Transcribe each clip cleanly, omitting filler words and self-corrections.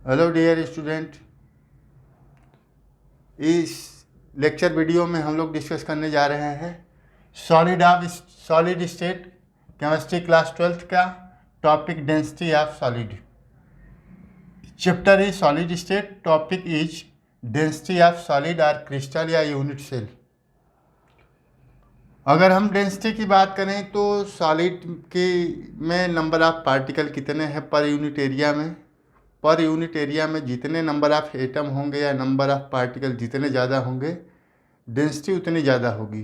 Hello dear student, इस lecture video में हम लोग डिस्कस करने जा रहे हैं solid state chemistry class 12th का topic density of solid. Chapter is solid state, topic is density of solid और क्रिस्टल या यूनिट सेल। अगर हम डेंसिटी की बात करें तो सॉलिड की में नंबर ऑफ पार्टिकल कितने हैं पर यूनिट एरिया में। पर यूनिट एरिया में जितने नंबर ऑफ एटम होंगे या नंबर ऑफ पार्टिकल जितने ज़्यादा होंगे, डेंसिटी उतनी ज़्यादा होगी।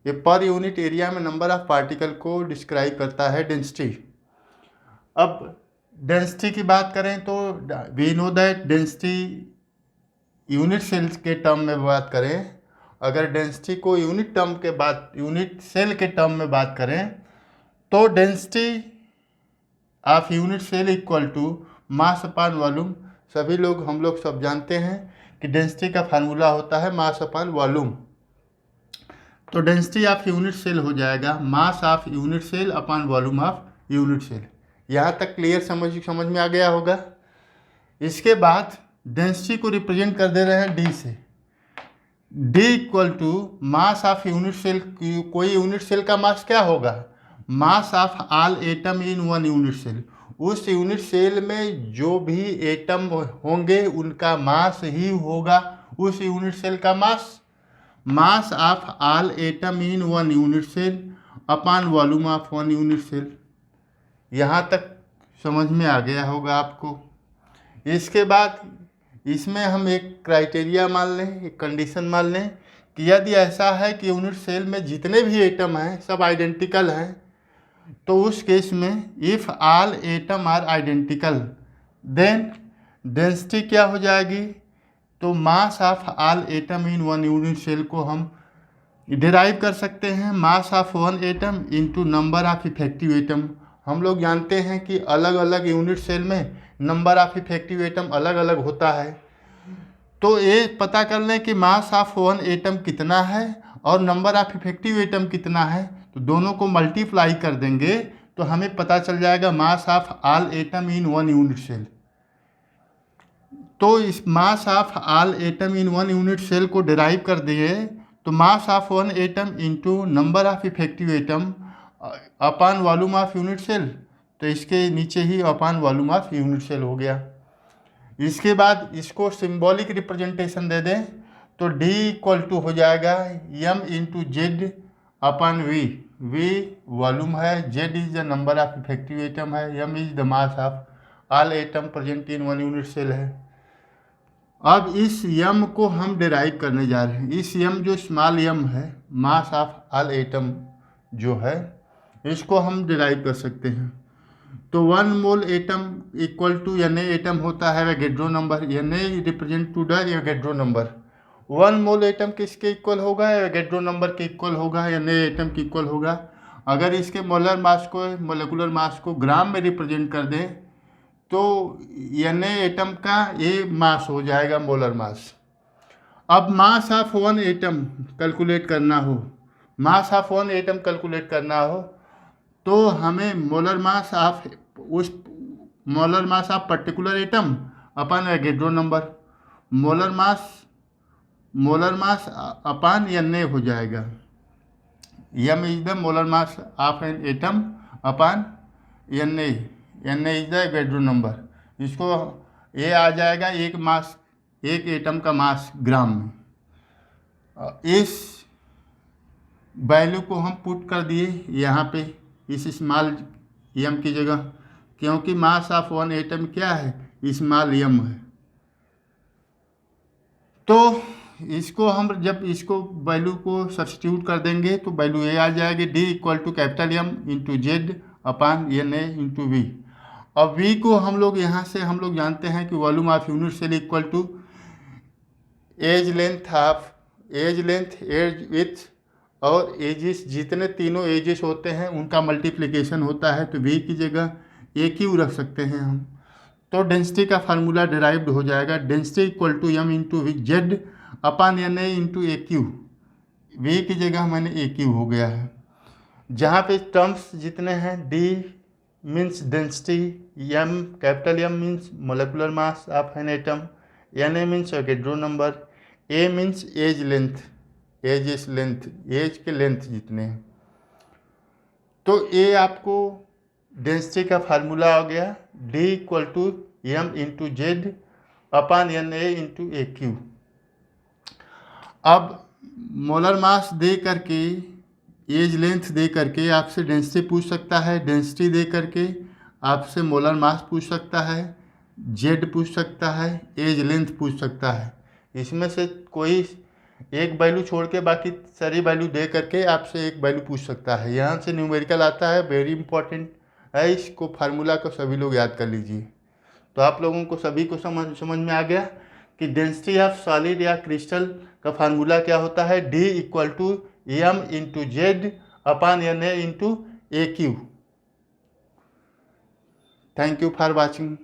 ये पर यूनिट एरिया में नंबर ऑफ पार्टिकल को डिस्क्राइब करता है डेंसिटी। अब डेंसिटी की बात करें तो we know that density unit cells के टर्म में बात करें, अगर डेंसिटी को यूनिट सेल के टर्म में बात करें तो density of unit cell equal to mass upon volume. हम लोग सब जानते हैं कि डेंसिटी का फार्मूला होता है मास अपान वॉल्यूम। तो डेंसिटी ऑफ यूनिट सेल हो जाएगा mass of unit cell upon volume of unit cell. यहाँ तक क्लियर समझ में आ गया होगा। इसके बाद डेंसिटी को रिप्रेजेंट कर दे रहे हैं डी से। D equal to mass of unit cell. कोई यूनिट सेल का मास क्या होगा? Mass of all atom in one unit cell. उस यूनिट सेल में जो भी एटम होंगे उनका मास ही होगा उस यूनिट सेल का mass. Mass of all atom in one unit cell upon volume of one unit cell. यहाँ तक समझ में आ गया होगा आपको। इसके बाद इसमें हम एक क्राइटेरिया मान लें, एक कंडीशन मान लें कि यदि ऐसा है कि यूनिट सेल में जितने भी एटम हैं सब आइडेंटिकल हैं, तो उस केस में if all atom are identical then density क्या हो जाएगी? तो mass of all atom in one unit cell को हम डिराइव कर सकते हैं mass of one atom into number of effective atom. हम लोग जानते हैं कि अलग अलग यूनिट सेल में नंबर ऑफ इफेक्टिव एटम अलग अलग होता है। तो ये पता कर लें कि मास ऑफ वन एटम कितना है और नंबर ऑफ इफेक्टिव एटम कितना है, तो दोनों को मल्टीप्लाई कर देंगे तो हमें पता चल जाएगा mass of all atom in one unit cell. तो इस mass of all atom in one unit cell को डिराइव कर दिए तो mass of one atom into number of effective atom upon volume of unit cell. तो इसके नीचे ही upon volume of unit cell हो गया। इसके बाद इसको सिंबॉलिक रिप्रेजेंटेशन दे दें तो डी इक्वल टू हो जाएगा M into Z upon V. V volume है, Z is the number of effective atom है, M is the mass of all atom present in one unit cell है। अब इस यम को हम डिराइव करने जा रहे हैं। इस यम जो स्मॉल यम है, मास ऑफ ऑल एटम जो है, इसको हम डिराइव कर सकते हैं। तो 1 mole atom equal to N atom होता है Avogadro number. N represent to the Avogadro number. 1 mole atom किसके इक्वल होगा? एवोगैड्रो नंबर के इक्वल होगा, एन एटम के इक्वल होगा। अगर इसके मोलेकुलर मास को ग्राम में रिप्रेजेंट कर दें तो एन एटम का ये मास हो जाएगा मोलर मास। अब mass of one atom calculate करना हो, mass of one atom calculate करना हो तो हमें molar mass of particular atom upon Avogadro number. Molar mass upon N A हो जाएगा। M is the molar mass of an atom upon N A is the Avogadro number. इसको ये आ जाएगा एक एटम का मास ग्राम में। इस वैल्यू को हम पुट कर दिए यहाँ पे इस स्मॉल एम की जगह, क्योंकि मास ऑफ वन एटम क्या है? स्मॉल एम है। तो इसको हम जब इसको वैल्यू को सब्स्टिट्यूट कर देंगे तो वैल्यू ये आ जाएगी D equal to capital M into Z upon N A into V. अब वी को हम लोग यहाँ से हम लोग जानते हैं कि volume of unit cell equal to edge length edge with और एजिस, जितने तीनों एजिस होते हैं उनका मल्टीप्लिकेशन होता है। तो वी की जगह ए क्यू रख सकते हैं हम। तो डेंसिटी का फार्मूला डिराइव्ड हो जाएगा density equal to M into V Z upon N A into A cube. V की जगह मैंने ए क्यू हो गया है। जहाँ पे टर्म्स जितने हैं D means density, M capital M means molecular mass of an atom, Na means Avogadro number, A means age length, edge is length, edge के लेंथ जितने हैं। तो ए आपको डेंसिटी का फार्मूला हो गया, D equal to M into Z upon N A into A cube. अब molar mass दे करके, एज लेंथ दे करके आपसे डेंसिटी पूछ सकता है, डेंसिटी दे करके आपसे मोलर मास पूछ सकता है, जेड पूछ सकता है, एज लेंथ पूछ सकता है। इसमें से कोई एक वैल्यू छोड़ के बाकी सारी वैल्यू दे करके आपसे एक वैल्यू पूछ सकता है। यहाँ से न्यूमेरिकल आता है, वेरी इंपॉर्टेंट है, इसको फार्मूला को सभी लोग याद कर लीजिए। तो आप लोगों को सभी को समझ में आ गया कि डेंसिटी ऑफ सॉलिड या क्रिस्टल का फार्मूला क्या होता है, D equal to M into Z upon N A into A cube. Thank you for watching.